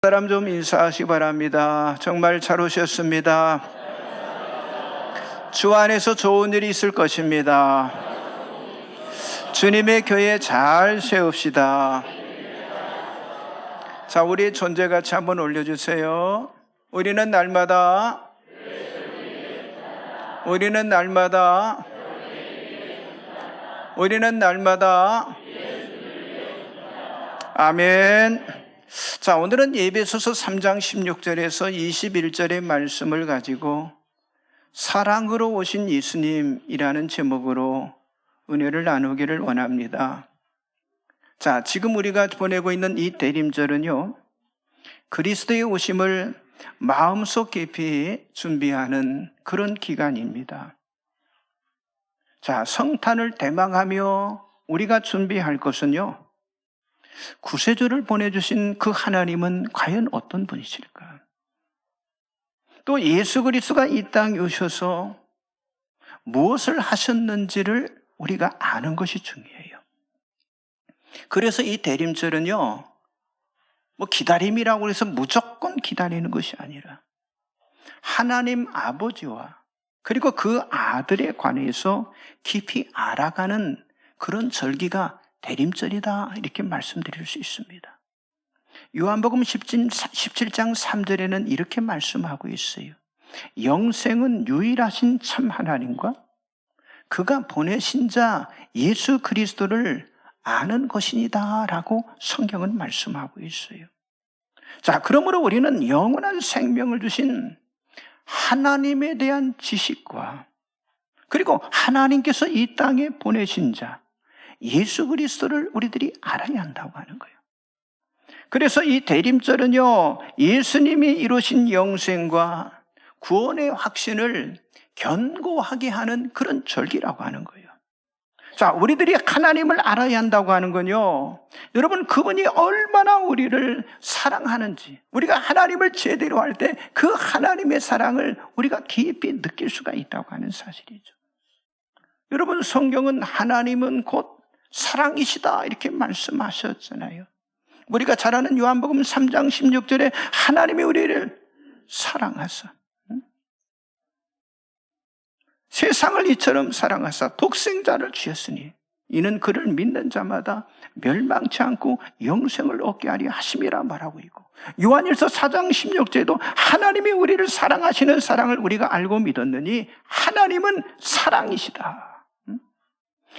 사람 좀 인사하시기 바랍니다. 정말 잘 오셨습니다. 주 안에서 좋은 일이 있을 것입니다. 주님의 교회 잘 세웁시다. 자, 우리 존재같이 한번 올려주세요. 우리는 날마다 아멘. 자, 오늘은 에베소서 3장 16절에서 21절의 말씀을 가지고 사랑으로 오신 예수님이라는 제목으로 은혜를 나누기를 원합니다. 자, 지금 우리가 보내고 있는 이 대림절은요, 그리스도의 오심을 마음속 깊이 준비하는 그런 기간입니다. 자, 성탄을 대망하며 우리가 준비할 것은요, 구세주를 보내주신 그 하나님은 과연 어떤 분이실까? 또 예수 그리스도가 이 땅에 오셔서 무엇을 하셨는지를 우리가 아는 것이 중요해요. 그래서 이 대림절은요, 기다림이라고 해서 무조건 기다리는 것이 아니라 하나님 아버지와 그리고 그 아들에 관해서 깊이 알아가는 그런 절기가 대림절이다, 이렇게 말씀드릴 수 있습니다. 요한복음 17장 3절에는 이렇게 말씀하고 있어요. 영생은 유일하신 참 하나님과 그가 보내신 자 예수 그리스도를 아는 것이니다 라고 성경은 말씀하고 있어요. 자, 그러므로 우리는 영원한 생명을 주신 하나님에 대한 지식과 그리고 하나님께서 이 땅에 보내신 자 예수 그리스도를 우리들이 알아야 한다고 하는 거예요. 그래서 이 대림절은요, 예수님이 이루신 영생과 구원의 확신을 견고하게 하는 그런 절기라고 하는 거예요. 자, 우리들이 하나님을 알아야 한다고 하는 건요, 여러분, 그분이 얼마나 우리를 사랑하는지, 우리가 하나님을 제대로 할 때 그 하나님의 사랑을 우리가 깊이 느낄 수가 있다고 하는 사실이죠. 여러분, 성경은 하나님은 곧 사랑이시다, 이렇게 말씀하셨잖아요. 우리가 잘 아는 요한복음 3장 16절에 하나님이 우리를 사랑하사 세상을 이처럼 사랑하사 독생자를 주셨으니 이는 그를 믿는 자마다 멸망치 않고 영생을 얻게 하려 하심이라 말하고 있고, 요한일서 4장 16절에도 하나님이 우리를 사랑하시는 사랑을 우리가 알고 믿었느니 하나님은 사랑이시다.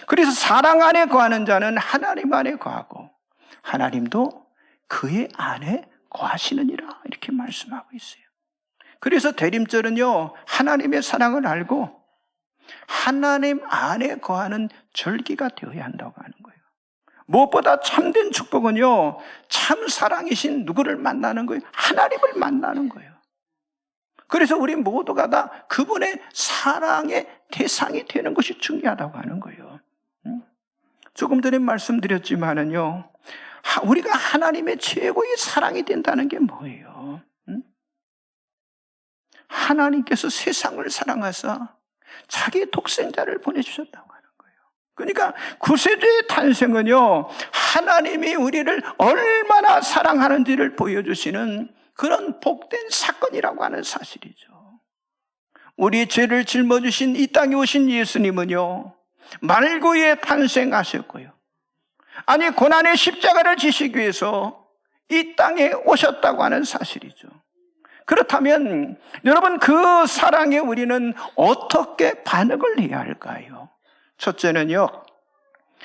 그래서 사랑 안에 거하는 자는 하나님 안에 거하고 하나님도 그의 안에 거하시느니라, 이렇게 말씀하고 있어요. 그래서 대림절은요, 하나님의 사랑을 알고 하나님 안에 거하는 절기가 되어야 한다고 하는 거예요. 무엇보다 참된 축복은요, 참 사랑이신 누구를 만나는 거예요? 하나님을 만나는 거예요. 그래서 우리 모두가 다 그분의 사랑의 대상이 되는 것이 중요하다고 하는 거예요. 조금 전에 말씀드렸지만은요, 우리가 하나님의 최고의 사랑이 된다는 게 뭐예요? 하나님께서 세상을 사랑하사 자기 독생자를 보내주셨다고 하는 거예요. 그러니까 구세주의 탄생은요, 하나님이 우리를 얼마나 사랑하는지를 보여주시는 그런 복된 사건이라고 하는 사실이죠. 우리 죄를 짊어지신 이 땅에 오신 예수님은요, 말구에 탄생하셨고요, 아니 고난의 십자가를 지시기 위해서 이 땅에 오셨다고 하는 사실이죠. 그렇다면 여러분, 그 사랑에 우리는 어떻게 반응을 해야 할까요? 첫째는요,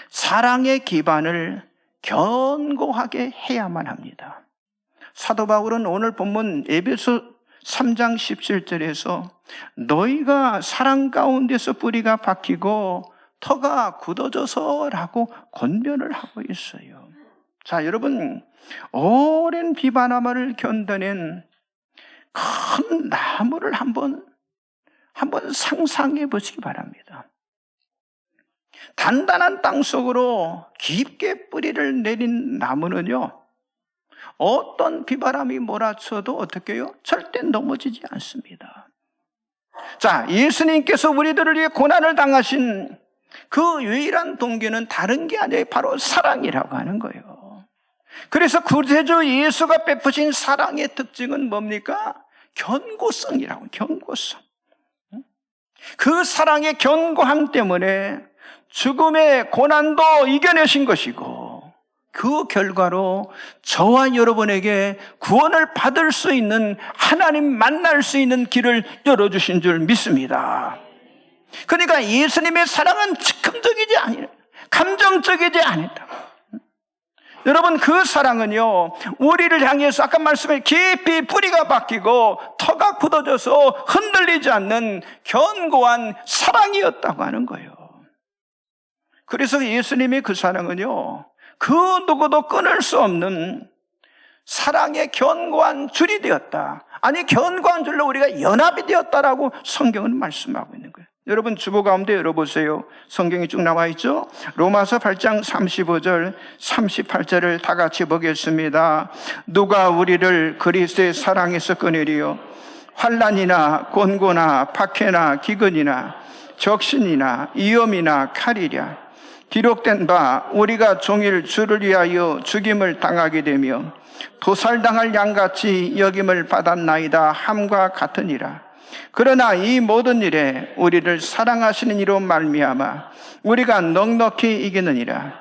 사랑의 기반을 견고하게 해야만 합니다. 사도 바울은 오늘 본문 에베소 3장 17절에서 너희가 사랑 가운데서 뿌리가 박히고 터가 굳어져서라고 권면을 하고 있어요. 자, 여러분, 오랜 비바나마를 견뎌낸 큰 나무를 한번 상상해 보시기 바랍니다. 단단한 땅 속으로 깊게 뿌리를 내린 나무는요, 어떤 비바람이 몰아쳐도 어떻게 해요? 절대 넘어지지 않습니다. 자, 예수님께서 우리들을 위해 고난을 당하신 그 유일한 동기는 다른 게 아니라 바로 사랑이라고 하는 거예요. 그래서 구세주 예수가 베푸신 사랑의 특징은 뭡니까? 견고성이라고, 견고성. 그 사랑의 견고함 때문에 죽음의 고난도 이겨내신 것이고, 그 결과로 저와 여러분에게 구원을 받을 수 있는, 하나님 만날 수 있는 길을 열어주신 줄 믿습니다. 그러니까 예수님의 사랑은 즉흥적이지 아니라, 감정적이지 않다. 여러분, 그 사랑은요, 우리를 향해서 아까 말씀에 깊이 뿌리가 박히고 터가 굳어져서 흔들리지 않는 견고한 사랑이었다고 하는 거예요. 그래서 예수님의 그 사랑은요, 그 누구도 끊을 수 없는 사랑의 견고한 줄이 되었다. 아니, 견고한 줄로 우리가 연합이 되었다라고 성경은 말씀하고 있는 거예요. 여러분, 주보 가운데 열어보세요. 성경이 쭉 나와 있죠? 로마서 8장 35절, 38절을 다 같이 보겠습니다. 누가 우리를 그리스도의 사랑에서 끊으리요? 환난이나 곤고나 박해나 기근이나 적신이나 위험이나 칼이랴. 기록된 바 우리가 종일 주를 위하여 죽임을 당하게 되며 도살당할 양같이 여김을 받았나이다 함과 같으니라. 그러나 이 모든 일에 우리를 사랑하시는 이로 말미암아 우리가 넉넉히 이기느니라.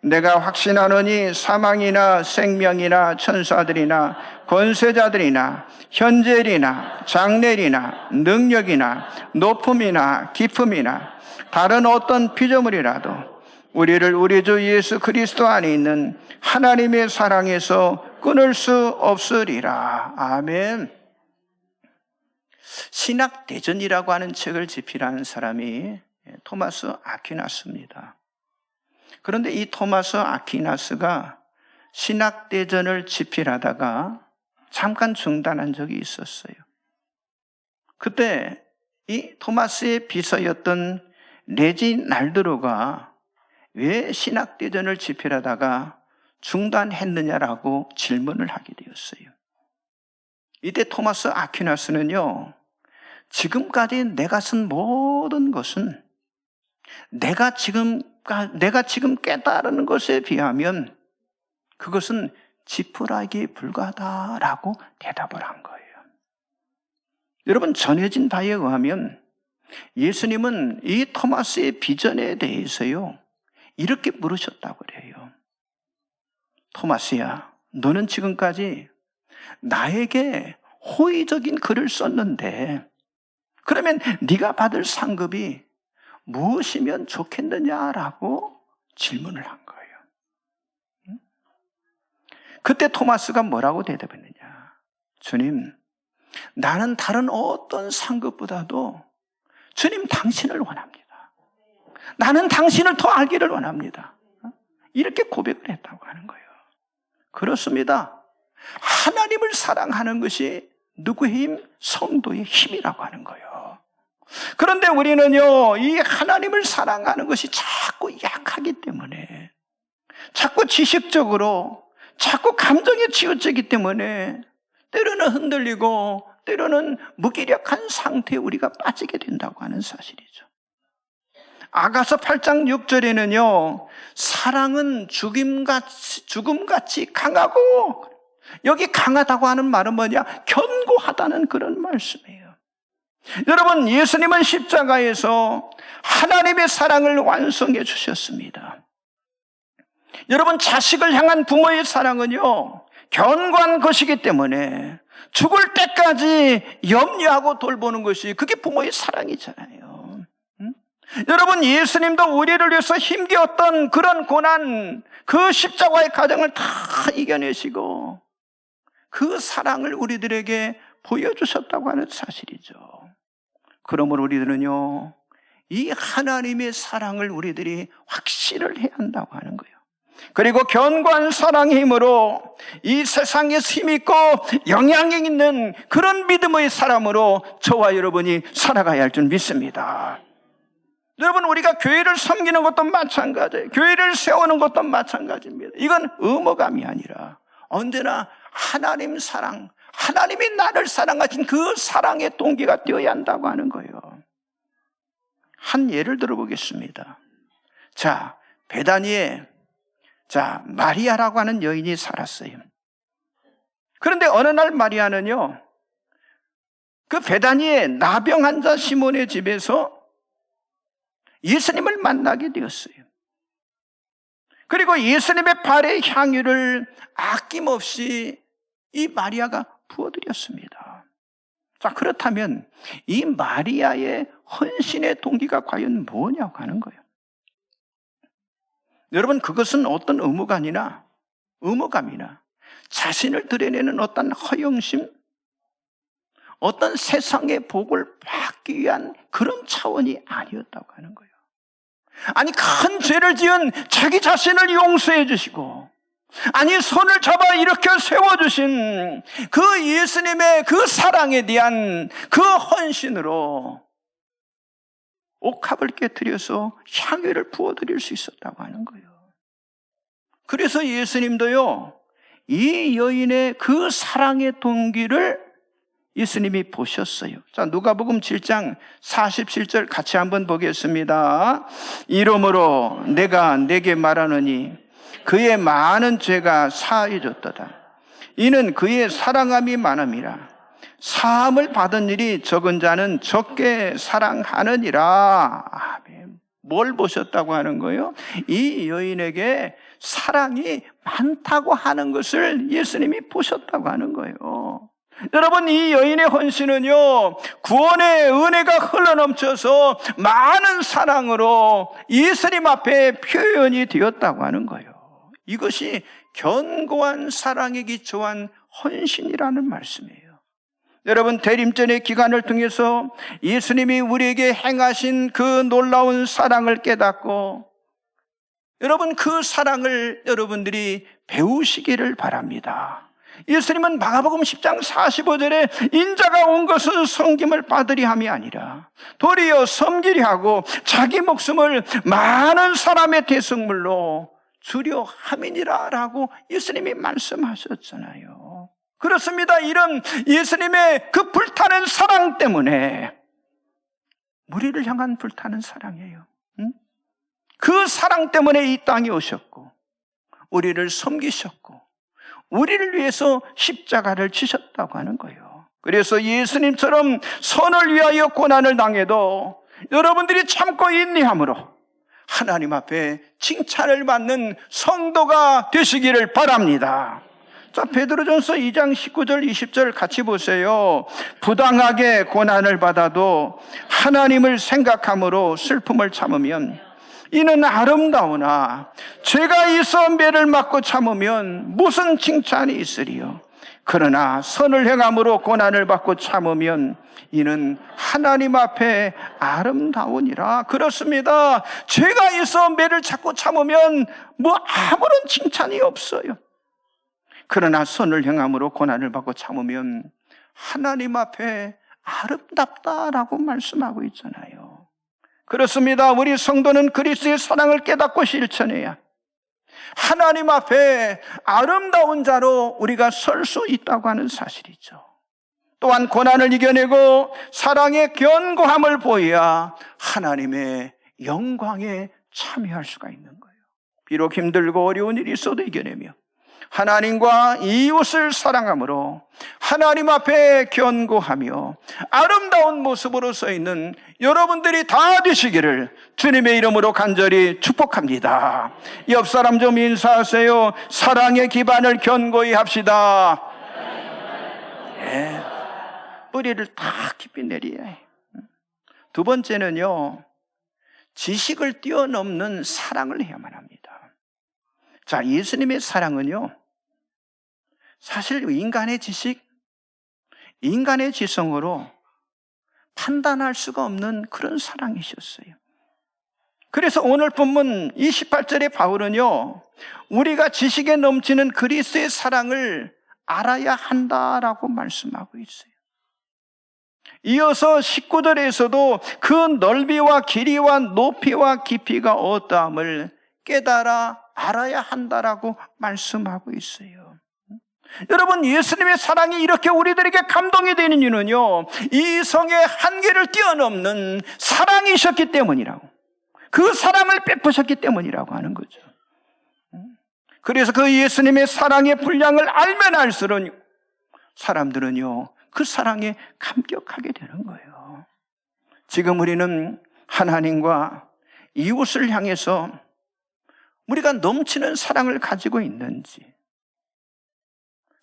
내가 확신하노니 사망이나 생명이나 천사들이나 권세자들이나 현재일이나 장래일이나 능력이나 높음이나 깊음이나 다른 어떤 피조물이라도 우리를 우리 주 예수 그리스도 안에 있는 하나님의 사랑에서 끊을 수 없으리라. 아멘. 신학대전이라고 하는 책을 집필한 사람이 토마스 아퀴나스입니다. 그런데 이 토마스 아퀴나스가 신학대전을 집필하다가 잠깐 중단한 적이 있었어요. 그때 이 토마스의 비서였던 레지 날드로가 왜 신학대전을 집필하다가 중단했느냐라고 질문을 하게 되었어요. 이때 토마스 아퀴나스는요, 지금까지 내가 쓴 모든 것은 내가 지금 깨달은 것에 비하면 그것은 지푸라기에 불과하다라고 대답을 한 거예요. 여러분, 전해진 바에 의하면 예수님은 이 토마스의 비전에 대해서요, 이렇게 물으셨다고 그래요. 토마스야, 너는 지금까지 나에게 호의적인 글을 썼는데 그러면 네가 받을 상급이 무엇이면 좋겠느냐라고 질문을 한 거예요. 그때 토마스가 뭐라고 대답했느냐? 주님, 나는 다른 어떤 상급보다도 주님 당신을 원합니다. 나는 당신을 더 알기를 원합니다. 이렇게 고백을 했다고 하는 거예요. 그렇습니다. 하나님을 사랑하는 것이 누구의 힘? 성도의 힘이라고 하는 거예요. 그런데 우리는요, 이 하나님을 사랑하는 것이 자꾸 약하기 때문에, 자꾸 지식적으로, 자꾸 감정에 치우치기 때문에 때로는 흔들리고 때로는 무기력한 상태에 우리가 빠지게 된다고 하는 사실이죠. 아가서 8장 6절에는요, 사랑은 죽음같이 강하고, 여기 강하다고 하는 말은 뭐냐? 견고하다는 그런 말씀이에요. 여러분, 예수님은 십자가에서 하나님의 사랑을 완성해 주셨습니다. 여러분, 자식을 향한 부모의 사랑은요, 견고한 것이기 때문에 죽을 때까지 염려하고 돌보는 것이 그게 부모의 사랑이잖아요. 여러분, 예수님도 우리를 위해서 힘겨웠던 그런 고난, 그 십자가의 과정을 다 이겨내시고 그 사랑을 우리들에게 보여주셨다고 하는 사실이죠. 그러므로 우리들은요, 이 하나님의 사랑을 우리들이 확신을 해야 한다고 하는 거예요. 그리고 견고한 사랑의 힘으로 이 세상에서 힘있고 영향력 있는 그런 믿음의 사람으로 저와 여러분이 살아가야 할 줄 믿습니다. 여러분, 우리가 교회를 섬기는 것도 마찬가지예요. 교회를 세우는 것도 마찬가지입니다. 이건 의무감이 아니라 언제나 하나님 사랑, 하나님이 나를 사랑하신 그 사랑의 동기가 되어야 한다고 하는 거예요. 한 예를 들어보겠습니다. 자, 베다니에 자, 마리아라고 하는 여인이 살았어요. 그런데 어느 날 마리아는요, 그 베다니의 나병 환자 시몬의 집에서 예수님을 만나게 되었어요. 그리고 예수님의 발에 향유를 아낌없이 이 마리아가 부어드렸습니다. 자, 그렇다면 이 마리아의 헌신의 동기가 과연 뭐냐고 하는 거예요. 여러분, 그것은 어떤 의무감이나 자신을 드러내는 어떤 허영심, 어떤 세상의 복을 받기 위한 그런 차원이 아니었다고 하는 거예요. 아니, 큰 죄를 지은 자기 자신을 용서해 주시고, 아니, 손을 잡아 일으켜 세워주신 그 예수님의 그 사랑에 대한 그 헌신으로 옥합을 깨트려서 향유를 부어드릴 수 있었다고 하는 거예요. 그래서 예수님도요, 이 여인의 그 사랑의 동기를 예수님이 보셨어요. 자, 누가복음 7장 47절 같이 한번 보겠습니다. 이러므로 내가 내게 말하노니 그의 많은 죄가 사해졌도다. 이는 그의 사랑함이 많음이라. 사함을 받은 일이 적은 자는 적게 사랑하느니라. 아멘. 뭘 보셨다고 하는 거예요? 이 여인에게 사랑이 많다고 하는 것을 예수님이 보셨다고 하는 거예요. 여러분, 이 여인의 헌신은요, 구원의 은혜가 흘러넘쳐서 많은 사랑으로 예수님 앞에 표현이 되었다고 하는 거예요. 이것이 견고한 사랑에 기초한 헌신이라는 말씀이에요. 여러분, 대림전의 기간을 통해서 예수님이 우리에게 행하신 그 놀라운 사랑을 깨닫고, 여러분, 그 사랑을 여러분들이 배우시기를 바랍니다. 예수님은 마가복음 10장 45절에 인자가 온 것은 섬김을 받으리 함이 아니라 도리어 섬기려 하고 자기 목숨을 많은 사람의 대속물로 주려 함이니라 라고 예수님이 말씀하셨잖아요. 그렇습니다. 이런 예수님의 그 불타는 사랑 때문에, 우리를 향한 불타는 사랑이에요. 그 사랑 때문에 이 땅에 오셨고 우리를 섬기셨고 우리를 위해서 십자가를 지셨다고 하는 거예요. 그래서 예수님처럼 선을 위하여 고난을 당해도 여러분들이 참고 인내함으로 하나님 앞에 칭찬을 받는 성도가 되시기를 바랍니다. 자, 베드로전서 2장 19절 20절 같이 보세요. 부당하게 고난을 받아도 하나님을 생각함으로 슬픔을 참으면 이는 아름다우나 죄가 있어 매를 맞고 참으면 무슨 칭찬이 있으리요. 그러나 선을 행함으로 고난을 받고 참으면 이는 하나님 앞에 아름다우니라. 그렇습니다. 죄가 있어 매를 찾고 참으면 뭐 아무런 칭찬이 없어요. 그러나 선을 행함으로 고난을 받고 참으면 하나님 앞에 아름답다라고 말씀하고 있잖아요. 그렇습니다. 우리 성도는 그리스도의 사랑을 깨닫고 실천해야 하나님 앞에 아름다운 자로 우리가 설 수 있다고 하는 사실이죠. 또한 고난을 이겨내고 사랑의 견고함을 보여야 하나님의 영광에 참여할 수가 있는 거예요. 비록 힘들고 어려운 일이 있어도 이겨내며 하나님과 이웃을 사랑함으로 하나님 앞에 견고하며 아름다운 모습으로 서 있는 여러분들이 다 되시기를 주님의 이름으로 간절히 축복합니다. 옆 사람 좀 인사하세요. 사랑의 기반을 견고히 합시다. 네. 뿌리를 다 깊이 내려야 해. 두 번째는요, 지식을 뛰어넘는 사랑을 해야만 합니다. 자, 예수님의 사랑은요, 사실 인간의 지식, 인간의 지성으로 판단할 수가 없는 그런 사랑이셨어요. 그래서 오늘 본문 28절에 바울은요, 우리가 지식에 넘치는 그리스도의 사랑을 알아야 한다라고 말씀하고 있어요. 이어서 19절에서도 그 넓이와 길이와 높이와 깊이가 어떠함을 깨달아 알아야 한다라고 말씀하고 있어요. 여러분, 예수님의 사랑이 이렇게 우리들에게 감동이 되는 이유는요, 이성의 한계를 뛰어넘는 사랑이셨기 때문이라고, 그 사랑을 베푸셨기 때문이라고 하는 거죠. 그래서 그 예수님의 사랑의 분량을 알면 알수록 사람들은요, 그 사랑에 감격하게 되는 거예요. 지금 우리는 하나님과 이웃을 향해서 우리가 넘치는 사랑을 가지고 있는지,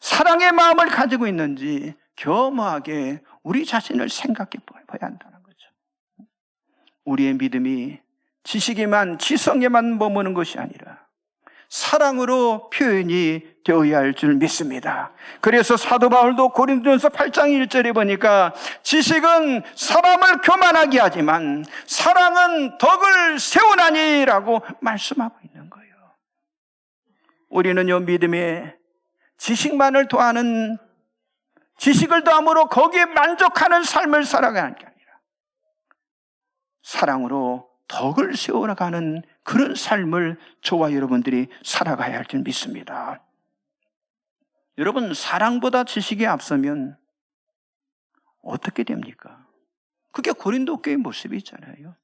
사랑의 마음을 가지고 있는지 겸허하게 우리 자신을 생각해 봐야 한다는 거죠. 우리의 믿음이 지식에만, 지성에만 머무는 것이 아니라 사랑으로 표현이 되어야 할 줄 믿습니다. 그래서 사도 바울도 고린도전서 8장 1절에 보니까 지식은 사람을 교만하게 하지만 사랑은 덕을 세우나니라고 말씀하고 있는 거예요. 우리는요, 믿음에 지식만을 더하는, 지식을 더함으로 거기에 만족하는 삶을 살아가는 게 아니라 사랑으로 덕을 세워가는 그런 삶을 저와 여러분들이 살아가야 할 줄 믿습니다. 여러분, 사랑보다 지식이 앞서면 어떻게 됩니까? 그게 고린도 교회의 모습이잖아요.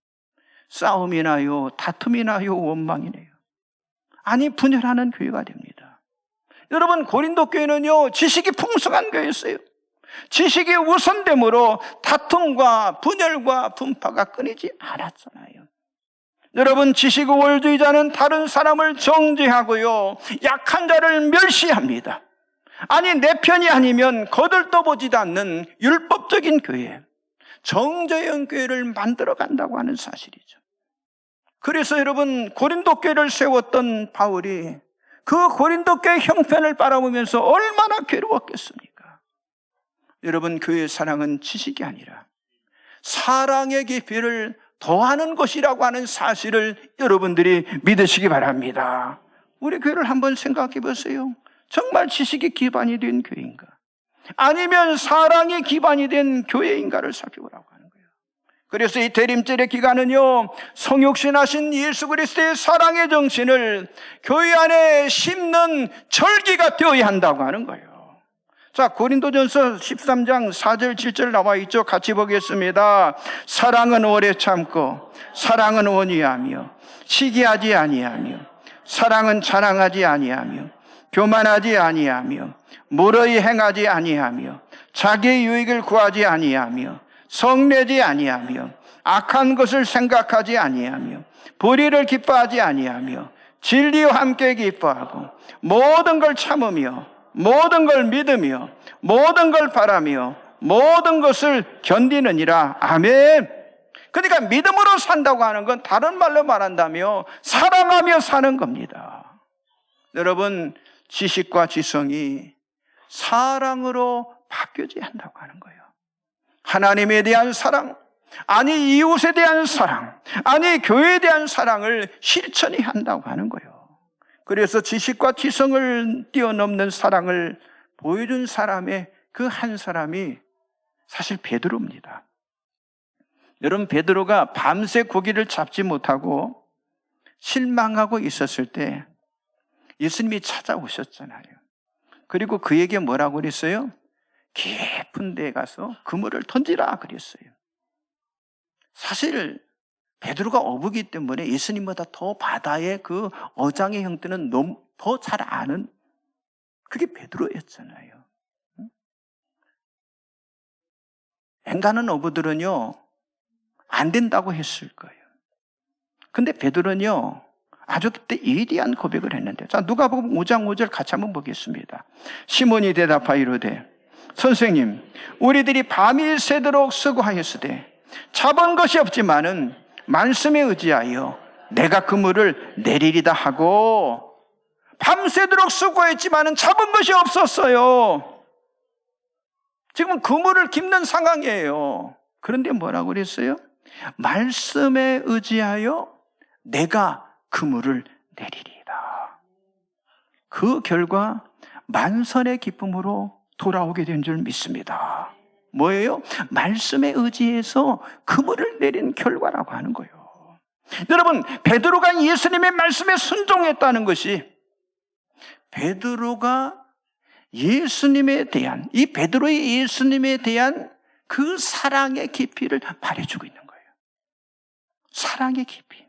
싸움이 나요, 다툼이 나요, 원망이 나요. 아니, 분열하는 교회가 됩니다. 여러분, 고린도 교회는요, 지식이 풍성한 교회였어요. 지식이 우선됨으로 다툼과 분열과 분파가 끊이지 않았잖아요. 여러분, 지식 우월주의자는 다른 사람을 정죄하고요, 약한 자를 멸시합니다. 아니, 내 편이 아니면 거들떠보지도 않는 율법적인 교회, 정죄형 교회를 만들어 간다고 하는 사실이죠. 그래서 여러분, 고린도 교회를 세웠던 바울이 그 고린도 교회 형편을 바라보면서 얼마나 괴로웠겠습니까? 여러분, 교회의 사랑은 지식이 아니라 사랑의 깊이를 더하는 것이라고 하는 사실을 여러분들이 믿으시기 바랍니다. 우리 교회를 한번 생각해 보세요. 정말 지식이 기반이 된 교회인가? 아니면 사랑이 기반이 된 교회인가를 살펴보라고 하는 거예요. 그래서 이 대림절의 기간은요, 성육신하신 예수 그리스도의 사랑의 정신을 교회 안에 심는 절기가 되어야 한다고 하는 거예요. 자, 고린도전서 13장 4절 7절 나와 있죠. 같이 보겠습니다. 사랑은 오래 참고 사랑은 온유하며 시기하지 아니하며 사랑은 자랑하지 아니하며 교만하지 아니하며 무례히 행하지 아니하며 자기의 유익을 구하지 아니하며 성내지 아니하며 악한 것을 생각하지 아니하며 불의를 기뻐하지 아니하며 진리와 함께 기뻐하고 모든 걸 참으며 모든 걸 믿으며 모든 걸 바라며 모든 것을 견디느니라. 아멘. 그러니까 믿음으로 산다고 하는 건 다른 말로 말한다면 사랑하며 사는 겁니다. 여러분, 지식과 지성이 사랑으로 바뀌어져야 한다고 하는 거예요. 하나님에 대한 사랑, 아니 이웃에 대한 사랑, 아니 교회에 대한 사랑을 실천해야 한다고 하는 거예요. 그래서 지식과 지성을 뛰어넘는 사랑을 보여준 사람의 그 한 사람이 사실 베드로입니다. 여러분, 베드로가 밤새 고기를 잡지 못하고 실망하고 있었을 때 예수님이 찾아오셨잖아요. 그리고 그에게 뭐라고 그랬어요? 깊은 데에 가서 그물을 던지라 그랬어요. 사실 베드로가 어부기 때문에 예수님보다 더 바다의 그 어장의 형태는 더 잘 아는 그게 베드로였잖아요. 엔간한 어부들은요, 안 된다고 했을 거예요. 근데 베드로는요, 아주 그때 위대한 고백을 했는데, 자, 누가복음 5장 5절 같이 한번 보겠습니다. 시몬이 대답하여 이르되 선생님, 우리들이 밤일 새도록 수고하였으되 잡은 것이 없지만은 말씀에 의지하여 내가 그물을 내리리다 하고, 밤새도록 수고했지만은 잡은 것이 없었어요. 지금 그물을 깁는 상황이에요. 그런데 뭐라고 그랬어요? 말씀에 의지하여 내가 그물을 내리리다. 그 결과 만선의 기쁨으로 돌아오게 된 줄 믿습니다. 뭐예요? 말씀에 의지해서 그물을 내린 결과라고 하는 거예요. 여러분, 베드로가 예수님의 말씀에 순종했다는 것이 베드로가 예수님에 대한, 이 베드로의 예수님에 대한 그 사랑의 깊이를 말해주고 있는 거예요. 사랑의 깊이.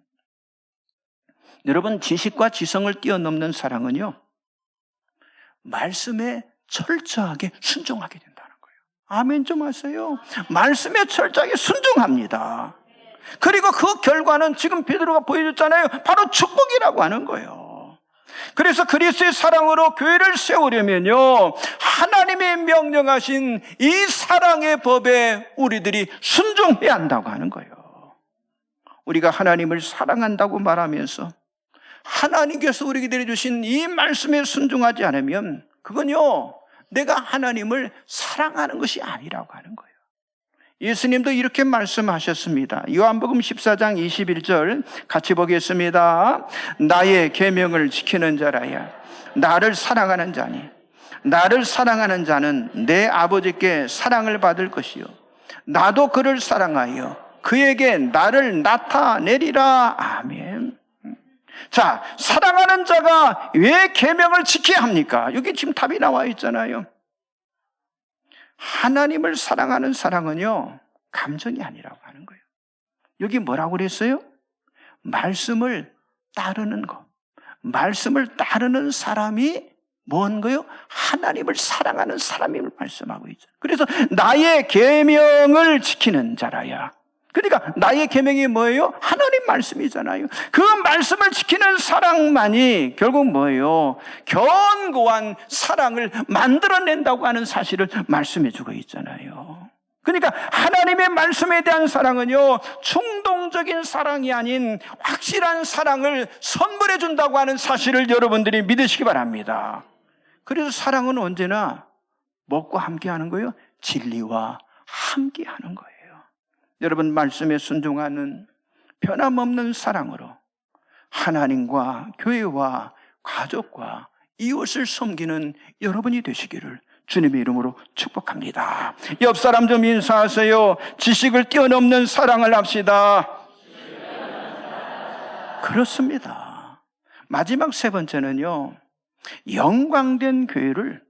여러분, 지식과 지성을 뛰어넘는 사랑은요, 말씀에 철저하게 순종하게 된다는 거예요. 아멘 좀 하세요. 말씀에 철저하게 순종합니다. 그리고 그 결과는 지금 베드로가 보여줬잖아요. 바로 축복이라고 하는 거예요. 그래서 그리스도의 사랑으로 교회를 세우려면요, 하나님이 명령하신 이 사랑의 법에 우리들이 순종해야 한다고 하는 거예요. 우리가 하나님을 사랑한다고 말하면서 하나님께서 우리에게 주신 이 말씀에 순종하지 않으면 그건요, 내가 하나님을 사랑하는 것이 아니라고 하는 거예요. 예수님도 이렇게 말씀하셨습니다. 요한복음 14장 21절 같이 보겠습니다. 나의 계명을 지키는 자라야 나를 사랑하는 자니 나를 사랑하는 자는 내 아버지께 사랑을 받을 것이요 나도 그를 사랑하여 그에게 나를 나타내리라. 아멘. 자, 사랑하는 자가 왜 계명을 지켜야 합니까? 여기 지금 답이 나와 있잖아요. 하나님을 사랑하는 사랑은요, 감정이 아니라고 하는 거예요. 여기 뭐라고 그랬어요? 말씀을 따르는 것. 말씀을 따르는 사람이 뭔 거요? 하나님을 사랑하는 사람임을 말씀하고 있죠. 그래서 나의 계명을 지키는 자라야. 그러니까 나의 계명이 뭐예요? 하나님 말씀이잖아요. 그 말씀을 지키는 사랑만이 결국 뭐예요? 견고한 사랑을 만들어낸다고 하는 사실을 말씀해 주고 있잖아요. 그러니까 하나님의 말씀에 대한 사랑은요, 충동적인 사랑이 아닌 확실한 사랑을 선물해 준다고 하는 사실을 여러분들이 믿으시기 바랍니다. 그래서 사랑은 언제나 먹고 함께 하는 거예요? 진리와 함께 하는 거예요. 여러분, 말씀에 순종하는 변함없는 사랑으로 하나님과 교회와 가족과 이웃을 섬기는 여러분이 되시기를 주님의 이름으로 축복합니다. 옆 사람 좀 인사하세요. 지식을 뛰어넘는 사랑을 합시다. 그렇습니다. 마지막 세 번째는요, 영광된 교회를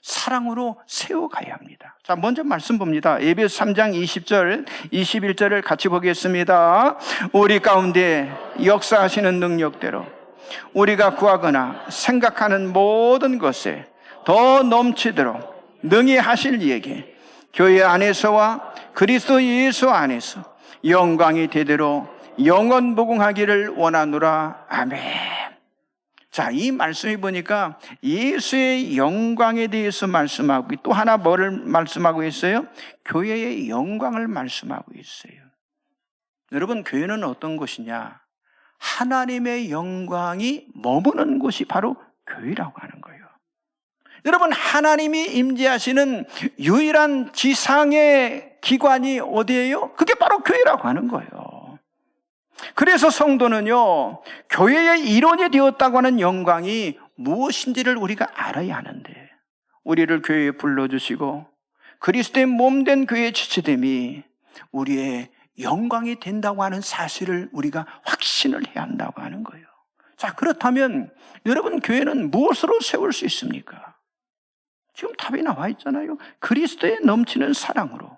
사랑으로 세워가야 합니다. 자, 먼저 말씀 봅니다. 에베소 3장 20절, 21절을 같이 보겠습니다. 우리 가운데 역사하시는 능력대로 우리가 구하거나 생각하는 모든 것에 더 넘치도록 능히 하실 이에게 교회 안에서와 그리스도 예수 안에서 영광이 대대로 영원 무궁하기를 원하노라. 아멘. 자, 이 말씀이 보니까 예수의 영광에 대해서 말씀하고 또 하나 뭐를 말씀하고 있어요? 교회의 영광을 말씀하고 있어요. 여러분, 교회는 어떤 곳이냐? 하나님의 영광이 머무는 곳이 바로 교회라고 하는 거예요. 여러분, 하나님이 임재하시는 유일한 지상의 기관이 어디예요? 그게 바로 교회라고 하는 거예요. 그래서 성도는요, 교회의 일원이 되었다고 하는 영광이 무엇인지를 우리가 알아야 하는데, 우리를 교회에 불러주시고 그리스도의 몸된 교회의 지체됨이 우리의 영광이 된다고 하는 사실을 우리가 확신을 해야 한다고 하는 거예요. 자, 그렇다면 여러분, 교회는 무엇으로 세울 수 있습니까? 지금 답이 나와 있잖아요. 그리스도의 넘치는 사랑으로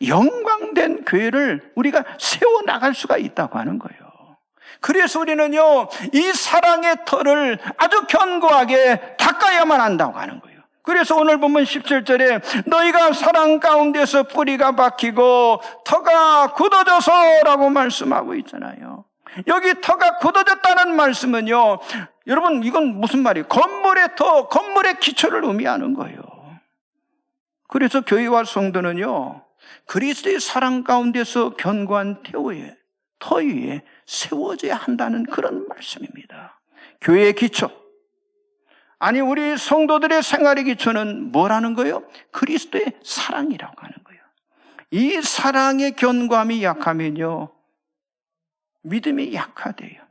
영광된 교회를 우리가 세워나갈 수가 있다고 하는 거예요. 그래서 우리는요, 이 사랑의 털을 아주 견고하게 닦아야만 한다고 하는 거예요. 그래서 오늘 보면 17절에 너희가 사랑 가운데서 뿌리가 박히고 터가 굳어져서 라고 말씀하고 있잖아요. 여기 터가 굳어졌다는 말씀은요, 여러분, 이건 무슨 말이에요? 건물의 터, 건물의 기초를 의미하는 거예요. 그래서 교회와 성도는요, 그리스도의 사랑 가운데서 견고한 터 위에 세워져야 한다는 그런 말씀입니다. 교회의 기초, 아니 우리 성도들의 생활의 기초는 뭐라는 거예요? 그리스도의 사랑이라고 하는 거예요. 이 사랑의 견고함이 약하면요, 믿음이 약화돼요.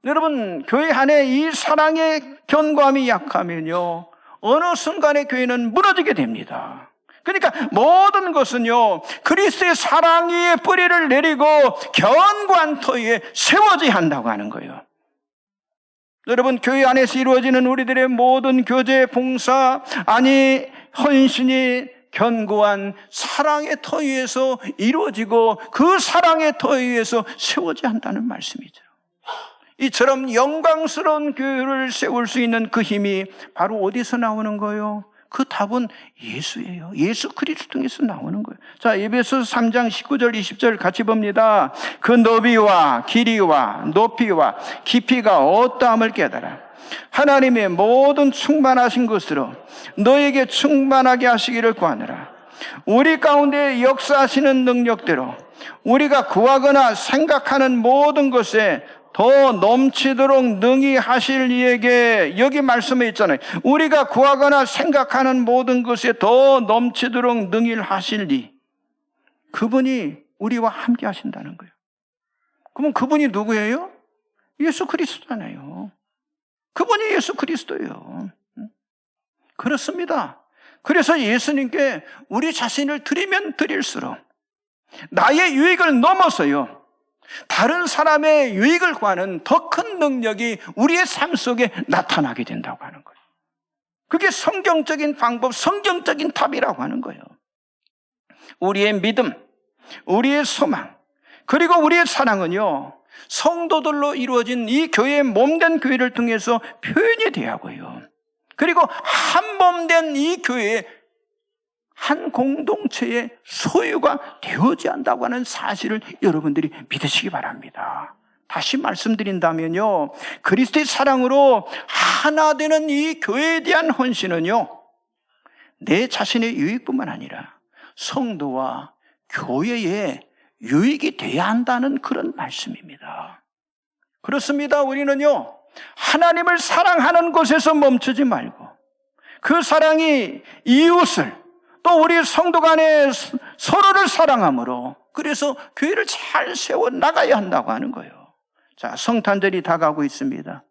여러분, 교회 안에 이 사랑의 견고함이 약하면요, 어느 순간에 교회는 무너지게 됩니다. 그러니까 모든 것은요, 그리스도의 사랑 위에 뿌리를 내리고 견고한 터 위에 세워져야 한다고 하는 거예요. 여러분, 교회 안에서 이루어지는 우리들의 모든 교제, 봉사, 아니 헌신이 견고한 사랑의 터 위에서 이루어지고 그 사랑의 터 위에서 세워져야 한다는 말씀이죠. 이처럼 영광스러운 교회를 세울 수 있는 그 힘이 바로 어디서 나오는 거예요? 그 답은 예수예요. 예수 그리스도 통해서 나오는 거예요. 자, 에베소서 3장 19절 20절 같이 봅니다. 그 너비와 길이와 높이와 깊이가 어떠함을 깨달아 하나님의 모든 충만하신 것으로 너에게 충만하게 하시기를 구하노라. 우리 가운데 역사하시는 능력대로 우리가 구하거나 생각하는 모든 것에 더 넘치도록 능히 하실 이에게, 여기 말씀에 있잖아요. 우리가 구하거나 생각하는 모든 것에 더 넘치도록 능히 하실 이. 그분이 우리와 함께 하신다는 거예요. 그러면 그분이 누구예요? 예수 그리스도잖아요. 그분이 예수 그리스도예요. 그렇습니다. 그래서 예수님께 우리 자신을 드리면 드릴수록 나의 유익을 넘어서요, 다른 사람의 유익을 구하는 더 큰 능력이 우리의 삶 속에 나타나게 된다고 하는 거예요. 그게 성경적인 방법, 성경적인 답이라고 하는 거예요. 우리의 믿음, 우리의 소망, 그리고 우리의 사랑은요, 성도들로 이루어진 이 교회의 몸된 교회를 통해서 표현이 돼야 하고요. 그리고 한 몸된 이 교회의 한 공동체의 소유가 되어져야 한다고 하는 사실을 여러분들이 믿으시기 바랍니다. 다시 말씀드린다면요, 그리스도의 사랑으로 하나 되는 이 교회에 대한 헌신은요, 내 자신의 유익뿐만 아니라 성도와 교회의 유익이 돼야 한다는 그런 말씀입니다. 그렇습니다. 우리는요, 하나님을 사랑하는 곳에서 멈추지 말고 그 사랑이 이웃을, 또 우리 성도 간에 서로를 사랑함으로, 그래서 교회를 잘 세워 나가야 한다고 하는 거예요. 자, 성탄절이 다가오고 있습니다.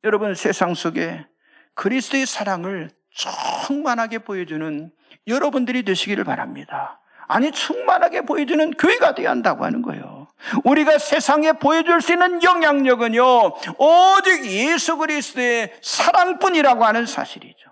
여러분, 세상 속에 그리스도의 사랑을 충만하게 보여주는 여러분들이 되시기를 바랍니다. 아니, 충만하게 보여주는 교회가 되어야 한다고 하는 거예요. 우리가 세상에 보여줄 수 있는 영향력은요, 오직 예수 그리스도의 사랑뿐이라고 하는 사실이죠.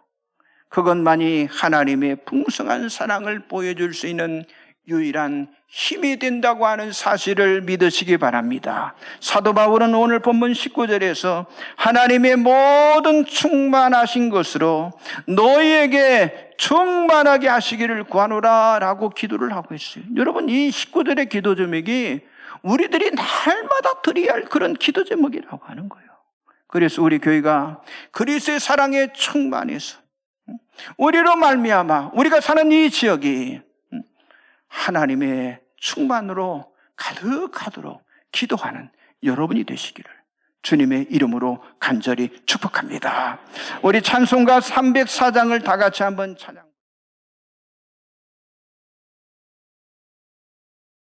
그것만이 하나님의 풍성한 사랑을 보여줄 수 있는 유일한 힘이 된다고 하는 사실을 믿으시기 바랍니다. 사도 바울은 오늘 본문 19절에서 하나님의 모든 충만하신 것으로 너희에게 충만하게 하시기를 구하노라 라고 기도를 하고 있어요. 여러분, 이 19절의 기도 제목이 우리들이 날마다 드려야 할 그런 기도 제목이라고 하는 거예요. 그래서 우리 교회가 그리스도의 사랑에 충만해서 우리로 말미암아 우리가 사는 이 지역이 하나님의 충만으로 가득하도록 기도하는 여러분이 되시기를 주님의 이름으로 간절히 축복합니다. 우리 찬송가 304장을 다 같이 한번 찬양.